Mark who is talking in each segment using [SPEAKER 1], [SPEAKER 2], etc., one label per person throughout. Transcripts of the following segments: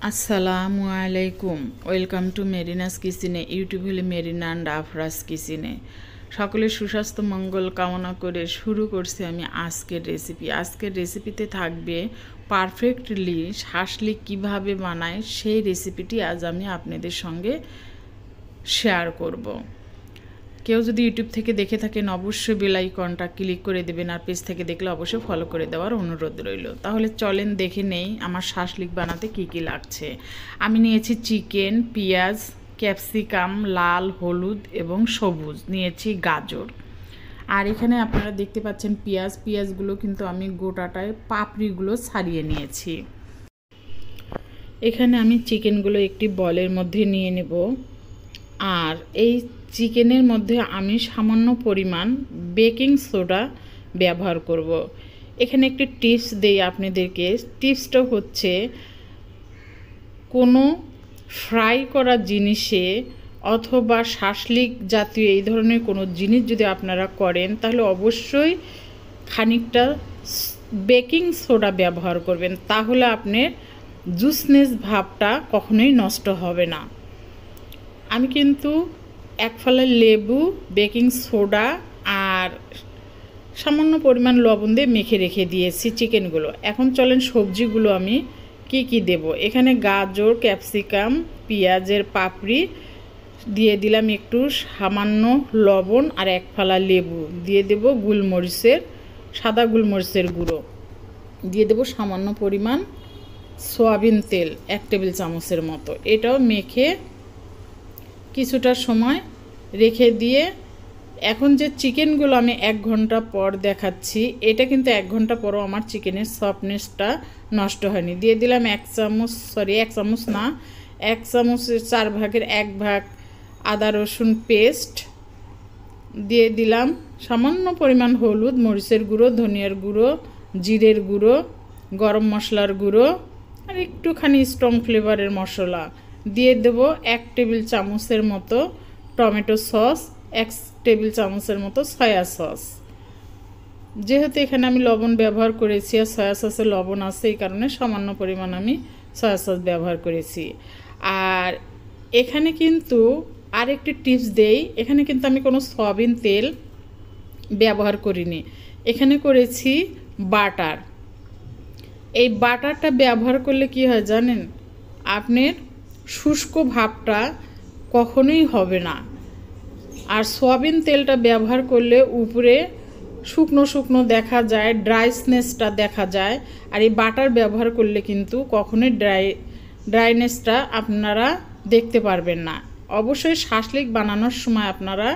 [SPEAKER 1] আসসালামু আলাইকুম। Welcome to মেরিনাস কিচেনে। ইউটিউব হলে মেরিনা অ্যান্ড আফরাস কিচেনে। সকলের সুস্বাস্থ্য মঙ্গল কামনা করে শুরু করছি আমি আজকের রেসিপি। আজকের রেসিপিতে থাকবে পারফেক্টলি শাসলিক কিভাবে বানায় সেই রেসিপিটি আজ আমি আপনাদের সঙ্গে শেয়ার করব। কেউ যদি ইউটিউব থেকে দেখে থাকেন অবশ্যই বেল আইকনটা ক্লিক করে দেবেন, আর পেজ থেকে দেখলে অবশ্যই ফলো করে দেওয়ার অনুরোধ রইল। তাহলে চলেন দেখে নেই আমার শাসলিক বানাতে কি কি লাগছে। আমি নিয়েছি চিকেন, পেঁয়াজ, ক্যাপসিকাম, লাল, হলুদ এবং সবুজ, নিয়েছি গাজর। আর এখানে আপনারা দেখতে পাচ্ছেন পেঁয়াজগুলো কিন্তু আমি গোটাটায় পাপড়িগুলো ছাড়িয়ে নিয়েছি। এখানে আমি চিকেনগুলো একটি বলের মধ্যে নিয়ে নেব। আর এই চিকেনের মধ্যে আমি সামান্য পরিমাণ বেকিং সোডা ব্যবহার করব। এখানে একটি টিপস দেই আপনাদেরকে। টিপসটা হচ্ছে কোনো ফ্রাই করা জিনিসে অথবা শাসলিক জাতীয় এই ধরনের কোনো জিনিস যদি আপনারা করেন তাহলে অবশ্যই খানিকটা বেকিং সোডা ব্যবহার করবেন, তাহলে আপনার জুসনেস ভাবটা কখনোই নষ্ট হবে না। আমি কিন্তু এক ফালা লেবু, বেকিং সোডা আর সামান্য পরিমাণ লবণ দিয়ে মেখে রেখে দিয়েছি চিকেনগুলো। এখন চলেন সবজিগুলো আমি কি দেব। এখানে গাজর, ক্যাপসিকাম, পেঁয়াজের পাপড়ি দিয়ে দিলাম একটু সামান্য লবণ আর এক ফালা লেবু দিয়ে দেব, সাদা গোলমরিচের গুঁড়ো দিয়ে দেব, সামান্য পরিমাণ সয়াবিন তেল 1 টেবিল চামচের মতো। এটাও মেখে কিছুটা সময় রেখে দিয়ে এখন যে চিকেনগুলো আমি 1 ঘন্টা পর দেখাচ্ছি, এটা কিন্তু 1 ঘন্টা পরও আমার চিকেনের সফটনেসটা নষ্ট হয়নি। দিয়ে দিলাম 1 চামচের 4 ভাগের 1 ভাগ আদা রসুন পেস্ট, দিয়ে দিলাম সামান্য পরিমাণ হলুদ, মরিচের গুঁড়ো, ধনিয়ার গুঁড়ো, জিরের গুঁড়ো, গরম মশলার গুঁড়ো আর একটুখানি স্ট্রং ফ্লেভারের মশলা। দিয়ে দেব 1 টেবিল চামচের মতো টমেটো সস, 1 টেবিল চামচের মতো সয়া সস। যেহেতু এখানে আমি লবণ ব্যবহার করেছি আর সয়া সসে লবণ আছে, এই কারণে সামান্য পরিমাণ আমি সয়া সস ব্যবহার করেছি। আর এখানে কিন্তু আরেকটি টিপস দেই, এখানে কিন্তু আমি কোনো সয়াবিন তেল ব্যবহার করিনি, এখানে করেছি বাটার। এই বাটারটা ব্যবহার করলে কি হয় জানেন, আপনার শুষ্ক ভাবটা কখনোই হবে না। আর সয়াবিন তেলটা ব্যবহার করলে উপরে শুকনো শুকনো দেখা যায়, ড্রাইনেসটা দেখা যায়। আর এই বাটার ব্যবহার করলে কিন্তু কখনোই ড্রাইনেসটা আপনারা দেখতে পারবেন না। অবশ্যই শাসলিক বানানোর সময় আপনারা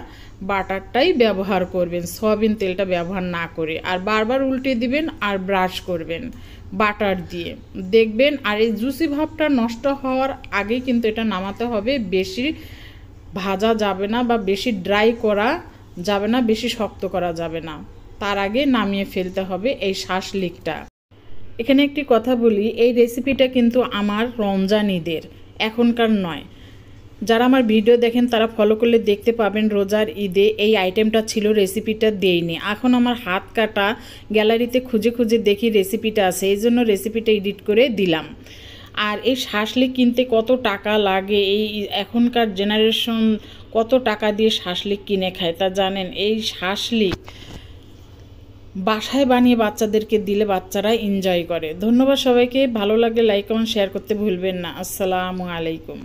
[SPEAKER 1] বাটারটাই ব্যবহার করবেন, সয়াবিন তেলটা ব্যবহার না করে। আর বারবার উল্টে দিবেন আর ব্রাশ করবেন বাটার দিয়ে, দেখবেন। আর এই জুসি ভাবটা নষ্ট হওয়ার আগেই কিন্তু এটা নামাতে হবে। বেশি ভাজা যাবে না বা বেশি ড্রাই করা যাবে না, বেশি শক্ত করা যাবে না, তার আগে নামিয়ে ফেলতে হবে এই শাসলিকটা। এখানে একটি কথা বলি, এই রেসিপিটা কিন্তু আমার রমজান ঈদের, এখনকার নয়। যারা আমার ভিডিও দেখেন তারা ফলো করলে দেখতে পাবেন রোজার ঈদে এই আইটেমটা ছিল, রেসিপিটা দেইনি। এখন আমার হাত কাটা, গ্যালারিতে খুঁজে খুঁজে দেখি রেসিপিটা আছে, এই জন্য রেসিপিটা এডিট করে দিলাম। আর এই শাসলিক কিনতে কত টাকা লাগে, এই এখনকার জেনারেশন কত টাকা দিয়ে শাসলিক কিনে খায় তা জানেন? এই শাসলিক বাসায় বানিয়ে বাচ্চাদেরকে দিলে বাচ্চারা এনজয় করে। ধন্যবাদ সবাইকে। ভালো লাগলে লাইক কমেন্ট শেয়ার করতে ভুলবেন না। আসসালামু আলাইকুম।